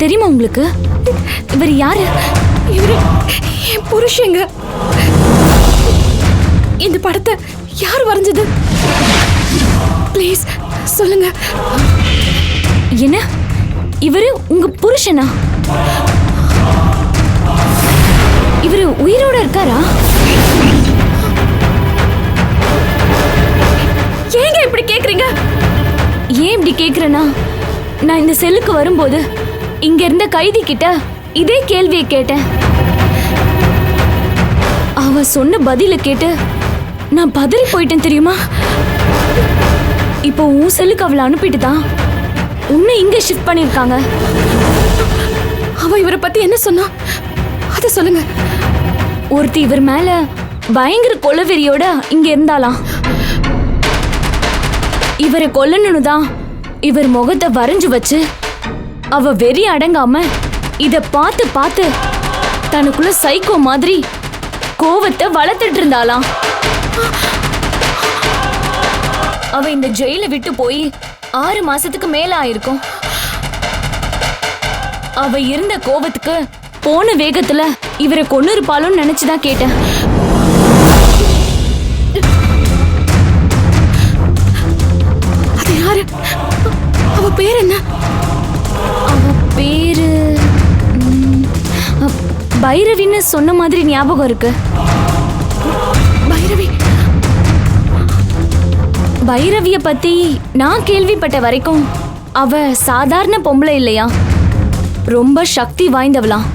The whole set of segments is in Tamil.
தெரியுமா உங்களுக்கு? இவர் யாரு? இவரு என் புருஷங்க. இந்த படத்தை யார் வரைஞ்சது? ப்ளீஸ் சொல்லுங்க. என்ன, இவரு உங்க புருஷனா? இவரு உயிரோட இருக்காரா? ஏங்க இப்படி கேக்குறீங்க? ஏன் இப்படி கேக்குறேன்னா, நான் இந்த செல்லுக்கு வரும்போது இங்க இருந்த கைதி கிட்ட இதே கேள்வியை கேட்டேன். அவ சொன்ன பதில கேட்டு நான் பதறி போயிட்டேன் தெரியுமா? இப்போ உன் செல்லுக்கு அவளை அனுப்பிட்டு தான் உன்னை இங்க ஷிஃப்ட் பண்ணிருக்காங்க. அவ இவரை பத்தி என்ன சொன்னா அத சொல்லுங்க. ஒருத்தி இவர் மேல பயங்கர கொலவெறியோட இங்க இருந்தாலாம். இவரை கொல்லணும்னு தான் இவர் முகத்தை வரைஞ்சு வச்சு அவ வெறி அடங்காம இத பார்த்து பார்த்து தனக்குள்ள சைக்கோ மாதிரி கோவத்தை வளர்த்துட்டு இருந்தாளாம். அவ இந்த ஜெயில விட்டு போய் 6 மாசத்துக்கு மேல ஆயிருக்கும். அவ இருந்த கோவத்துக்கு போன வேகத்துல இவரை கொன்னு இருப்பாலும் நினைச்சுதான் கேட்டேன். அது யாரு? அவ பேர் என்ன? அவ பேரு பைரவின்னு சொன்ன மாதிரி ஞாபகம் இருக்கு. பைரவி? பைரவிய பத்தி நான் கேள்விப்பட்ட வரைக்கும் அவ சாதாரண பொம்பளை இல்லையா, ரொம்ப சக்தி வாய்ந்தவளாம்,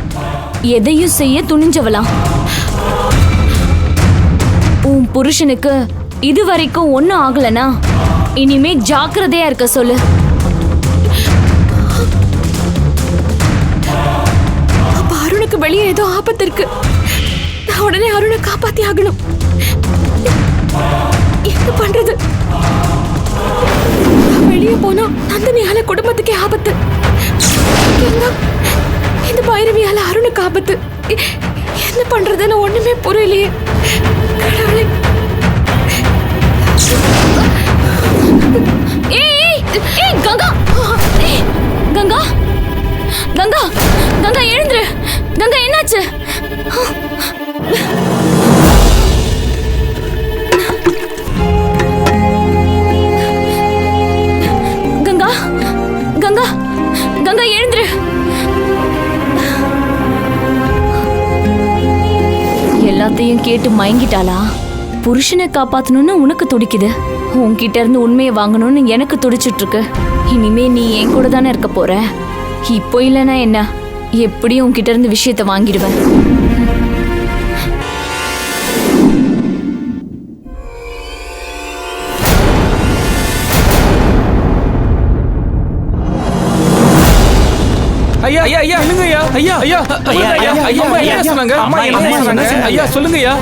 எதையும் செய்ய துணிஞ்சவளாம். உன் புருஷனுக்கு இது வரைக்கும் ஒன்னும் ஆகலனா இனிமே ஜாக்கிரதையா இருக்க சொல்லு. அப்ப அருணுக்கு வெளியே ஏதோ ஆபத்து இருக்கு. நான் உடனே அருணை காப்பாத்தி ஆகணும். என்ன பண்றது? வெளியே போனா நந்தினியால குடும்பத்துக்கே ஆபத்து. இந்த பைரவியால அருணுக்கு ஆபத்து. என்ன பண்றதுன்னு ஒண்ணுமே புரியலையே. கடவுளே. ஏய் கங்கா, கங்கா, கங்கா, கங்கா எழுந்துரு. கங்கா என்னாச்சு? கங்கா, கங்கா, கங்கா எழுந்துரு. எல்லாத்தையும் கேட்டு மயங்கிட்டாளா? புருஷனை காப்பாத்தணும்னு உனக்கு துடிக்குது, உன்கிட்ட இருந்து உண்மையை வாங்கணும்னு எனக்கு துடிச்சிட்டு இருக்கு. இனிமே நீ என் கூட தானே இருக்க போற. இப்போ இல்லைன்னா என்ன, எப்படியும் உன்கிட்ட இருந்து விஷயத்தை வாங்கிடுவேன். ஐயா ஐயா ஐயா சொல்லுங்க ஐயா. ஐயா ஐயா ஐயா ஐயா ஐயா என்ன சொன்னாங்க? அம்மா என்ன சொன்னாங்க? ஐயா சொல்லுங்க ஐயா.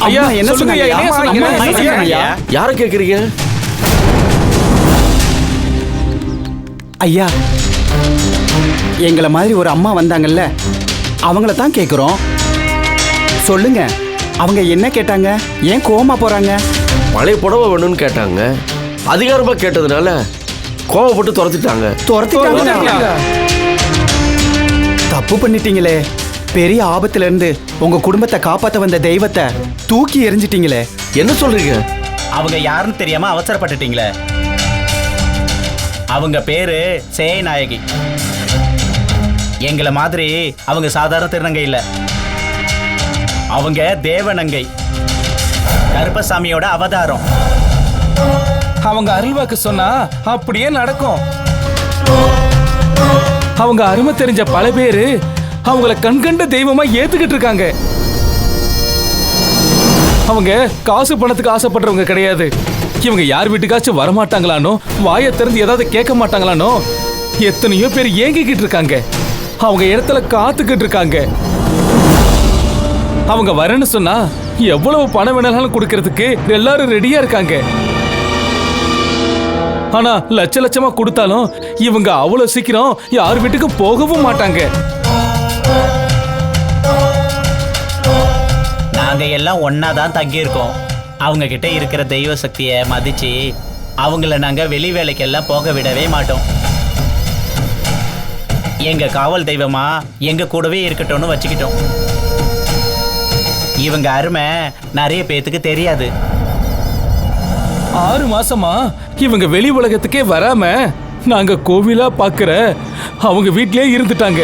ஐயா என்ன சொல்லுங்க ஐயா? என்ன சொன்னாங்க? ஐயா யார கேக்குறீங்க? ஐயா, எங்களை மாதிரி ஒரு அம்மா வந்தாங்கல்ல, அவங்கள தான் கேக்குறோம். சொல்லுங்க, அவங்க என்ன கேட்டாங்க? ஏன் கோவமா போறாங்க? பழைய புடவை வேணும்னு கேட்டாங்க. அதிகாரமா கேட்டதுனால கோவப்பட்டு துரத்திட்டாங்க. தப்பு பண்ணிட்டீங்களே. பெரிய ஆபத்துல இருந்து உங்க குடும்பத்தை காப்பாத்த வந்த தெய்வத்தை தூக்கி எறிஞ்சிட்டீங்களே. என்ன சொல்றீங்க? அவங்க யாருன்னு தெரியாம அவசரப்பட்டுட்டீங்களே. அவங்க பேரு சேநாயகி. எங்களை மாதிரி அவங்க சாதாரண திருநங்கை இல்ல, அவங்க தேவநங்கை, கருப்பசாமியோட அவதாரம். அவங்க அருள்வாக்கு சொன்னா அப்படியே நடக்கும். அவங்க அருமை தெரிஞ்ச பல பேரு அவங்கள கண்கண்ட தெய்வமா ஏத்துக்கிட்டு இருக்காங்க. அவங்க காசு பணத்துக்கு ஆசைப்படுறவங்க கிடையாது. இவங்க யார் வீட்டுக்காச்சும் வரமாட்டாங்களானோ, வாயை திறந்து ஏதாவது கேட்க மாட்டாங்களானோ எத்தனையோ பேர் ஏங்கிக்கிட்டு இருக்காங்க. அவங்க இடத்துல காத்துக்கிட்டு இருக்காங்க. அவங்க வரேன்னு சொன்னா எவ்வளவு பணம் வேணாலும் கொடுக்கறதுக்கு எல்லாரும் ரெடியா இருக்காங்க. ஆனா லட்ச லட்சமா கொடுத்தாலும் இவங்க அவ்வளவு சீக்கிரம் யார் வீட்டுக்கும் போகவும் மாட்டாங்க. நாங்க எல்லாம் ஒன்னாதான் தங்கி இருக்கோம். அவங்க கிட்ட இருக்கிற தெய்வ சக்தியை மதிச்சு அவங்கள நாங்க வெளி வேலைக்கெல்லாம் போக விடவே மாட்டோம். எங்க காவல் தெய்வமா எங்க கூடவே இருக்கட்டும்னு வச்சுக்கிட்டோம். இவங்க அருமை நிறைய பேத்துக்கு தெரியாது. 6 மாசமா இவங்க வெளி உலகத்துக்கே வராம நாங்க கோவிலா பாக்குற அவங்க வீட்லயே இருந்துட்டாங்க.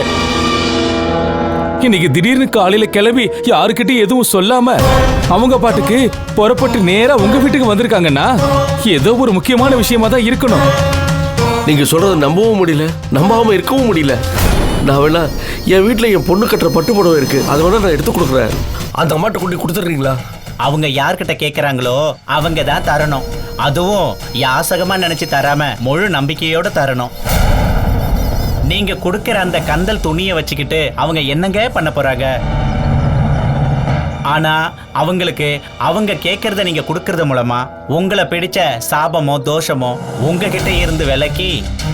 இன்னைக்கு திடீர்னு காலையில கிளம்பி யாருக்கிட்டையும் எதுவும் சொல்லாம அவங்க பாட்டுக்கு புறப்பட்டு நேரா உங்க வீட்டுக்கு வந்திருக்காங்கன்னா ஏதோ ஒரு முக்கியமான விஷயமா தான் இருக்கணும். நீங்க சொல்றதை நம்பவும் முடியல, நம்பாம இருக்கவும் முடியல. நான் வேணா என் வீட்டில் என் பொண்ணு கட்டுற பட்டு புடவை இருக்கு, அதை வேணா நான் எடுத்து கொடுக்குறேன். அந்த அம்மாட்ட கொண்டு கொடுத்துட்றீங்களா? அவங்க யார்கிட்ட கேட்கறாங்களோ அவங்க தான் தரணும். அதுவும் யாசகமா நினைச்சு தராம முழு நம்பிக்கையோட தரணும். நீங்க கொடுக்கிற அந்த கந்தல் துணியை வச்சுக்கிட்டு அவங்க என்னங்க பண்ண போறாங்க? ஆனா அவங்களுக்கு அவங்க கேட்கறத நீங்க கொடுக்கறது மூலமா உங்களை பிடிச்ச சாபமோ தோஷமோ உங்ககிட்ட இருந்து விலக்கி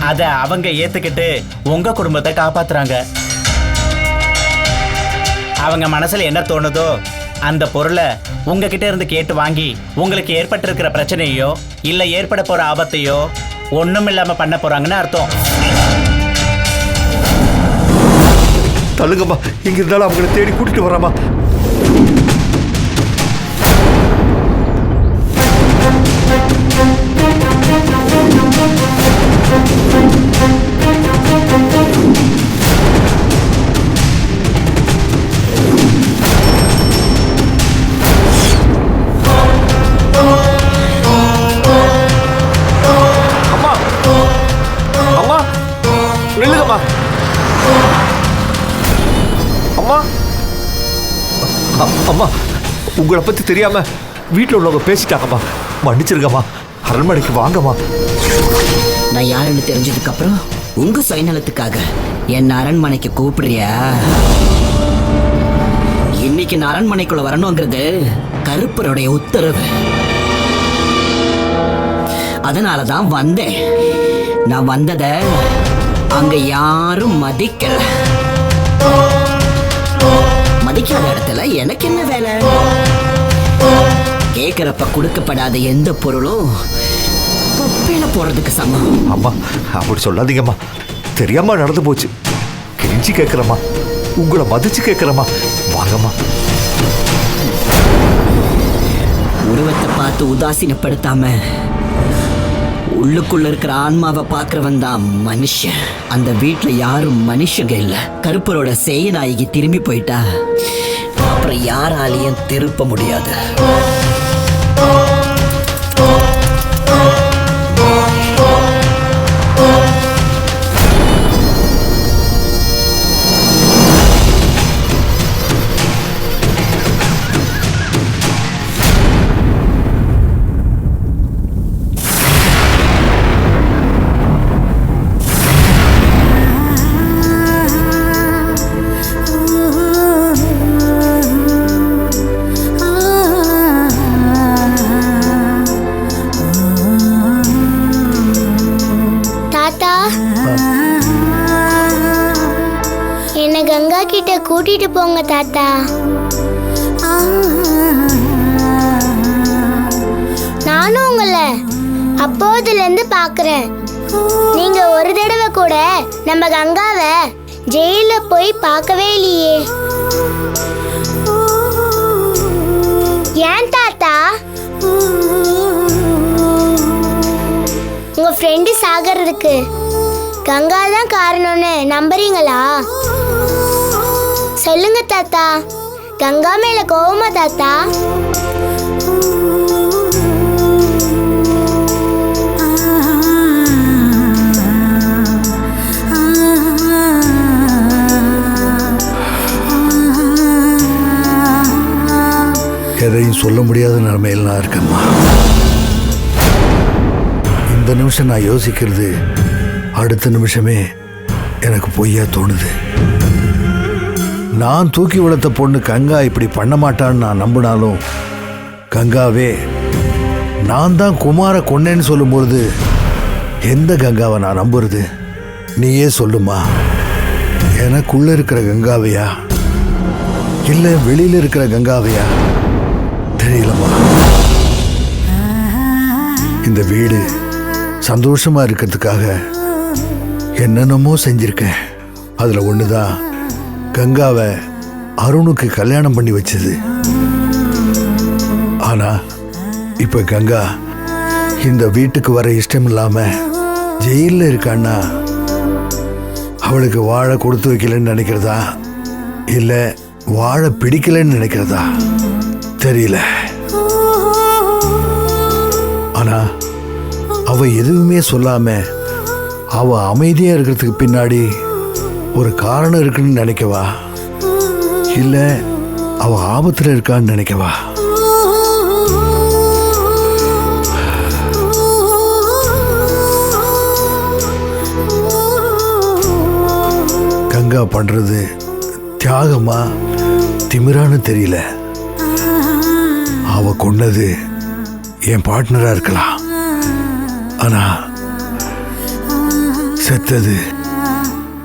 அதை அவங்க ஏத்துக்கிட்டு உங்க குடும்பத்தை காப்பாத்துறாங்க. அவங்க மனசுல என்ன தோணுதோ அந்த பொருளை உங்ககிட்ட இருந்து கேட்டு வாங்கி உங்களுக்கு ஏற்பட்டிருக்கிற பிரச்சனையோ இல்ல ஏற்பட போற ஆபத்தையோ ஒண்ணும் இல்லாம பண்ண போறாங்கன்னு அர்த்தம். தள்ளுங்கம்மா, இங்க இருந்தாலும் அவங்கள தேடி கூட்டிட்டு வராமா. அம்மா, நில்லுங்கம்மா. அம்மா, அம்மா, உங்களை பத்தி தெரியாம வீட்டில் உள்ளவங்க பேசிட்டாங்கம்மா, மன்னிச்சிருக்கம்மா. அரண்மனைக்கு வாங்கம்மா. நான் யாருன்னு தெரிஞ்சதுக்கு அப்புறம் உங்க சுயநலத்துக்காக என்ன அரண்மனைக்கு கூப்பிடுறியா? இன்னைக்கு நான் அரண்மனைக்குள்ள வரணுங்கிறது கருப்பருடைய உத்தரவு. அதனாலதான் வந்தேன். நான் வந்தத அங்க யாரும் மதிக்கல. மதிக்காத இடத்துல எனக்கு என்ன வேலை? கேட்கிறப்ப கொடுக்கப்படாத எந்த பொருளும் தொப்பையில போறதுக்கு சமம். அம்மா, அப்படி சொல்லாதீங்கம்மா. தெரியாம நடந்து போச்சு. கெஞ்சி கேட்கிறம்மா, உங்களை மதிச்சு கேட்கிறம்மா. வாங்கம்மா. உருவத்தை பார்த்து உதாசீனப்படுத்தாம உள்ளுக்குள்ள இருக்கிற ஆன்மாவை பார்க்கறவன் தான் மனுஷன். அந்த வீட்டுல யாரும் மனுஷங்க இல்ல. கருப்பரோட சேயநாயகி திரும்பி போயிட்டா அப்புறம் யாராலையும் திருப்ப முடியாது. என்ன கங்கா கிட்ட கூட்டிட்டு போங்க தாத்தா. நானும் உங்களை அப்போதுல இருந்து பாக்குறேன். நீங்க ஒரு தடவை கூட நம்ம கங்காவை ஜெயில போய் பார்க்கவே இல்லையே. ஏன் தாத்தா? உங்க ஃப்ரெண்டு சாகிறதுக்கு கங்கா தான் காரணம்னு நம்புறீங்களா? சொல்லுங்க தாத்தா, கங்கா மேல கோவமா தாத்தா? எதையும் சொல்ல முடியாத நிலைமையில் நான் இருக்கேம்மா. இந்த நிமிஷம் நான் யோசிக்கிறது அடுத்த நிமிஷமே எனக்கு பொய்யா தோணுது. நான் தூக்கி வளர்த்த பொண்ணு கங்கா இப்படி பண்ண மாட்டான்னு நான் நம்பினாலும் கங்காவே நான் தான் குமார கொன்னேன்னு சொல்லும்பொழுது எந்த கங்காவை நான் நம்புறது? நீயே சொல்லுமா. எனக்குள்ள இருக்கிற கங்காவையா இல்லை வெளியில இருக்கிற கங்காவையா தெரியலம்மா. இந்த வீடு சந்தோஷமா இருக்கிறதுக்காக என்னென்னமோ செஞ்சிருக்கேன். அதில் ஒன்று தான் கங்காவை அருணுக்கு கல்யாணம் பண்ணி வச்சது. ஆனால் இப்போ கங்கா இந்த வீட்டுக்கு வர இஷ்டம் இல்லாமல் ஜெயிலில் இருக்கான்னா அவளுக்கு வாழ கொடுத்து வைக்கலன்னு நினைக்கிறதா இல்லை வாழ பிடிக்கலன்னு நினைக்கிறதா தெரியல. ஆனா அவ எதுவுமே சொல்லாம அவ அமைதியா இருக்கிறதுக்கு பின்னாடி ஒரு காரணம் இருக்குன்னு நினைக்கவா இல்ல அவ ஆபத்துல இருக்கான்னு நினைக்கவா? கங்கா பண்றது தியாகமா திமிரான்னு தெரியல. அவ கொண்டது என் பார்ட்னரா இருக்கலாம், ஆனா செத்தது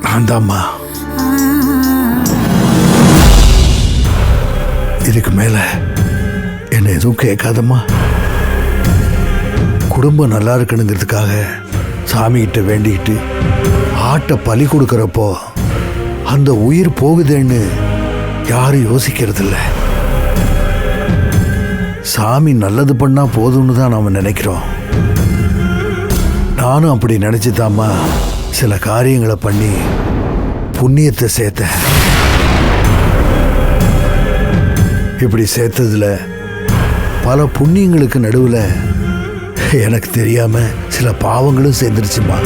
நான் தாம்மா. இதுக்கு மேல என்ன எதுவும் கேட்காதம்மா. குடும்பம் நல்லா இருக்கணுங்கிறதுக்காக சாமி கிட்ட வேண்டிக்கிட்டு ஆட்டை பலி கொடுக்கறப்போ அந்த உயிர் போகுதுன்னு யாரும் யோசிக்கிறதில்ல. சாமி நல்லது பண்ணா போதும்னு தான் நாம நினைக்கிறோம். நானும் அப்படி நினைச்சுதாம்மா சில காரியங்களை பண்ணி புண்ணியத்தை சேர்த்தேன். இப்படி சேர்த்ததுல பல புண்ணியங்களுக்கு நடுவில் எனக்கு தெரியாம சில பாவங்களும் சேர்ந்துருச்சுமா.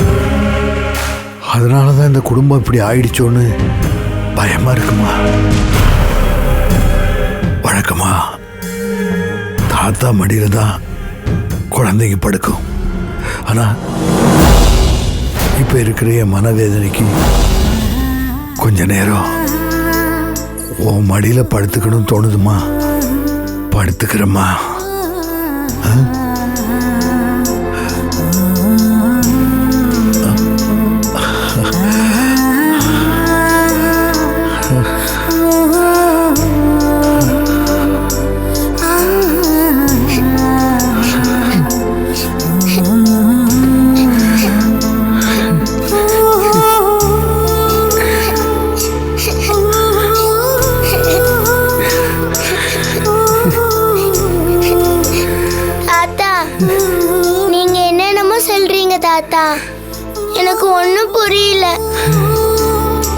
அதனால தான் இந்த குடும்பம் இப்படி ஆயிடுச்சோன்னு பயமா இருக்குமா. வழக்கமா தாத்தா மடியில தான் குழந்தைங்க படுக்கும், ஆனா இப்ப இருக்கிற என் மனவேதனைக்கு கொஞ்ச நேரம் உன் மடியில படுத்துக்கணும் தோணுதுமா. படுத்துக்கிறம்மா. நீங்க என்னென்னமோ சொல்றீங்க தாத்தா, எனக்கு ஒன்றும் புரியல.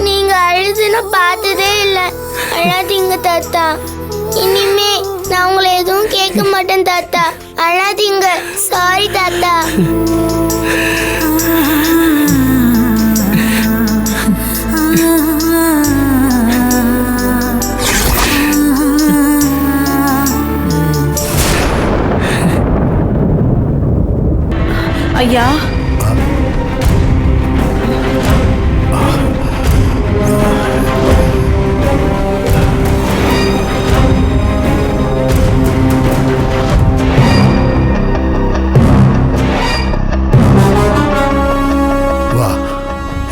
நீங்க அழுதுன்னு பார்த்ததே இல்லை. அழாதீங்க தாத்தா. இனிமே நான் உங்களை எதுவும் கேட்க மாட்டேன் தாத்தா. அழாதீங்க. சாரி தாத்தா. ஐயா, வா.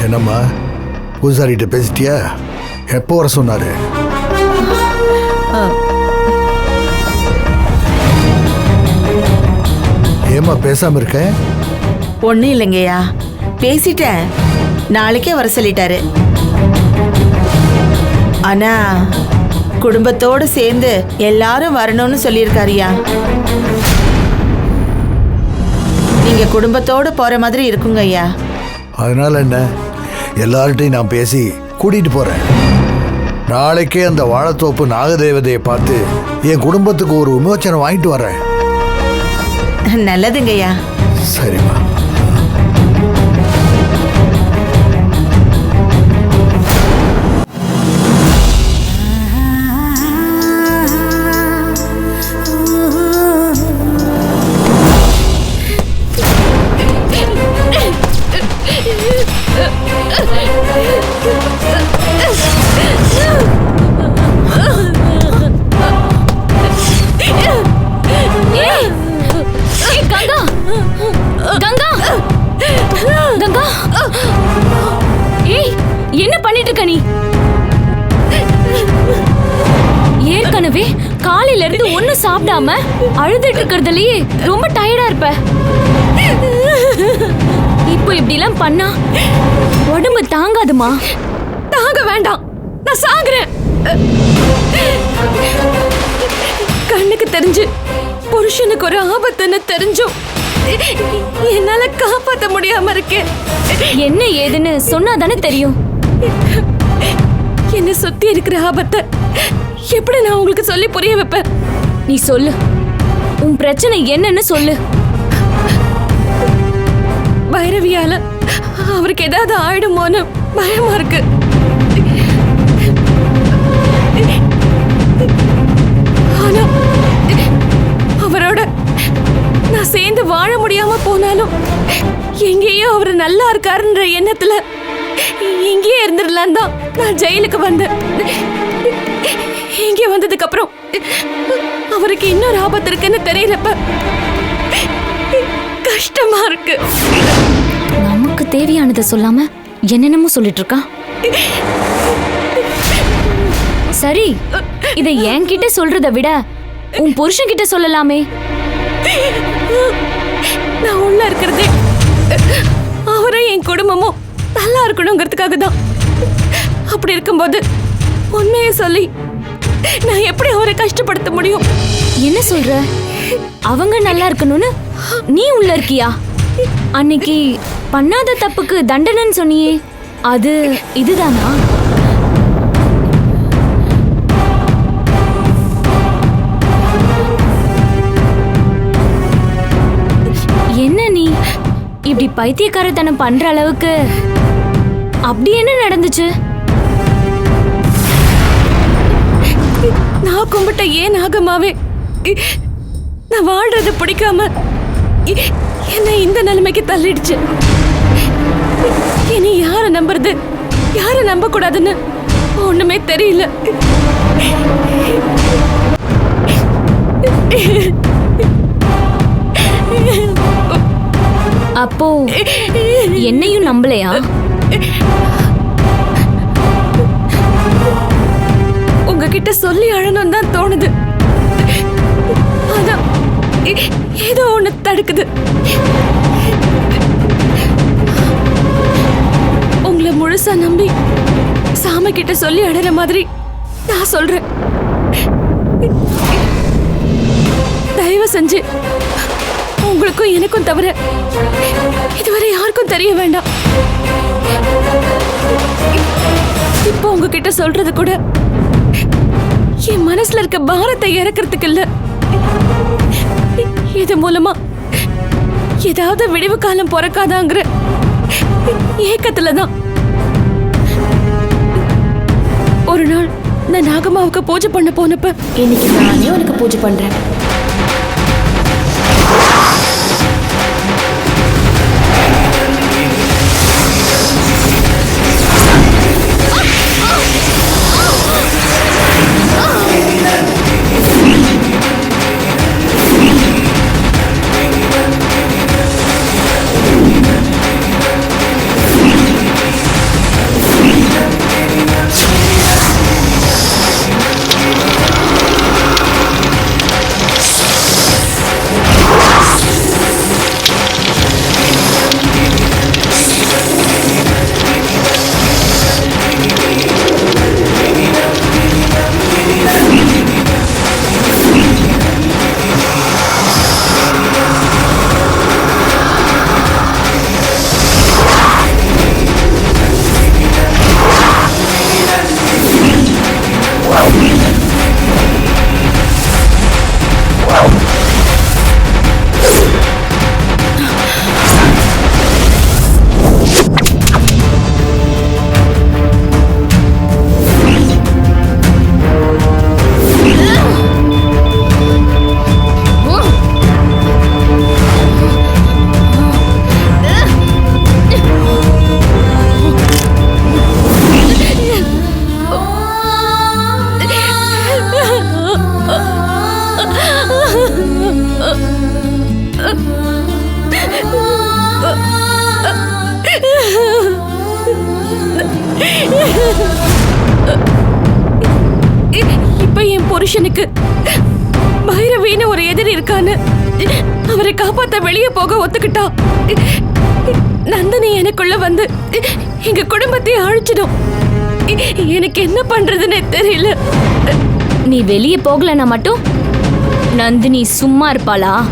என்னம்மா பூசாரிகிட்ட பேசிட்டியா? எப்போ வர சொன்னாரு? ஏம்மா பேசாம இருக்க? ஒன்றும் இல்லைங்கய்யா, பேசிட்டேன். நாளைக்கே வர சொல்லிட்டாரு. ஆனா குடும்பத்தோடு சேர்ந்து எல்லாரும் வரணும்னு சொல்லியிருக்காருயா. நீங்க குடும்பத்தோடு போற மாதிரி இருக்குங்க ஐயா. அதனால என்ன, எல்லார்ட்டையும் நான் பேசி கூட்டிட்டு போறேன். நாளைக்கே அந்த வாழைத்தோப்பு நாகதேவதையை பார்த்து என் குடும்பத்துக்கு ஒரு விமோச்சனம் வாங்கிட்டு வரேன். நல்லதுங்கய்யா. சரிம்மா. என்ன பண்ணிட்டு இருக்க நீ? ஏற்கனவே காலையில இருந்து ஒன்னும் சாப்பிடாம அழுதுட்டு இருக்கிறதுலயே ரொம்ப டயர்டா இருப்ப. இப்போ இப்படி எல்லாம் பண்ணா உடம்பு தாங்காதுமா. தாங்க வேண்டாம், நான் சாகுறேன். கண்ணுக்கு தெரிஞ்சு புருஷனுக்கு ஒரு ஆபத்துன்னு தெரிஞ்சும் என்னால காப்பாத்த முடியாம இருக்கேன். என்ன ஏதுன்னு சொன்னாதானே தெரியும். என்ன சுத்தி இருக்கிற ஆபத்தை எப்படி நான் உங்களுக்கு சொல்லி புரிய வைப்பேன்? நீ சொல்லு, உன் பிரச்சனை என்னன்னு சொல்லு. பைரவியால அவருக்கு ஏதாவது ஆயிடுமோன்னு பயமா இருக்கு. ஆனா அவரோட நான் சேர்ந்து வாழ முடியாம போனாலும் எங்கேயோ அவர் நல்லா இருக்காருன்ற எண்ணத்துல இங்கேயே இருந்துடலாம் தான் நான் ஜெயிலுக்கு வந்தேன். இங்கே வந்ததுக்கு அப்புறம் அவருக்கு இன்னொரு ஆபத்து இருக்குன்னு தெரியறப்ப கஷ்டமா இருக்கு. நமக்கு தேவையானதை சொல்லாம என்னென்னமோ சொல்லிட்டு இருக்கா. சரி, இதை என்கிட்ட சொல்றதை விட உன் புருஷன் கிட்ட சொல்லலாமே. நான் உள்ள இருக்கிறதே அவரும் என் குடும்பமும் நல்லா இருக்கணுங்கிறதுக்காக தான். அப்படி இருக்கும்போது உண்மையை சொல்லி நான் எப்படி அவரை கஷ்டப்படுத்த முடியும்? என்ன சொல்ற? அவங்க நல்லா இருக்கணும்னு நீ உள்ள இருக்கியா? அன்னைக்கு பண்ணாத தப்புக்கு தண்டனைன்னு சொன்னியே, அது இதுதானா? என்ன நீ இப்படி பைத்தியக்காரத்தனம் பண்ற அளவுக்கு அப்படி என்ன நடந்துச்சு? நான் கும்பிட்ட ஏன் நாகமாவே நான் வாழ்றது பிடிக்காம என்ன இந்த நிலைமைக்கு தள்ளிடுச்சு. இனி யார நம்புறது, யார நம்ப கூடாதுன்னு ஒண்ணுமே தெரியல. அப்போ என்னையும் நம்பலையா? உங்ககிட்ட சொல்லி அழணும் தான் தோணுது. ஆனா ஏதோ ஒண்ணு தடுக்குது. உங்களை முழுசா நம்பி சாமி கிட்ட சொல்லி அழற மாதிரி நான் சொல்றேன். தயவு செஞ்சு உங்களுக்கும் எனக்கும் தவிர இதுவரை யாருக்கும் தெரிய வேண்டாம். இப்போ உங்ககிட்ட சொல்றது கூட என் மனசுல இருக்க பாரத்தை இறக்கிறதுக்கு இல்ல, இது மூலமா ஏதாவது விடிவு காலம் பிறக்காதாங்கிற ஏக்கத்துலதான். ஒரு நாள் நான் நாகம்மாவுக்கு பூஜை பண்ண போனப்ப, இன்னைக்கு நானே உனக்கு பூஜை பண்றேன். இப்ப என் புருஷனுக்கு பைரவின்னு ஒரு எதிரி இருக்கான்னு அவரை காப்பாத்த வெளியே போக ஒத்துக்கிட்டா நந்தினி எனக்குள்ள வந்து எங்க குடும்பத்தை அழிச்சிடும். எனக்கு என்ன பண்றதுன்னே தெரியல. நீ வெளியே போகலன்னா மட்டும் நந்தினி சும்மா இருப்பாளா?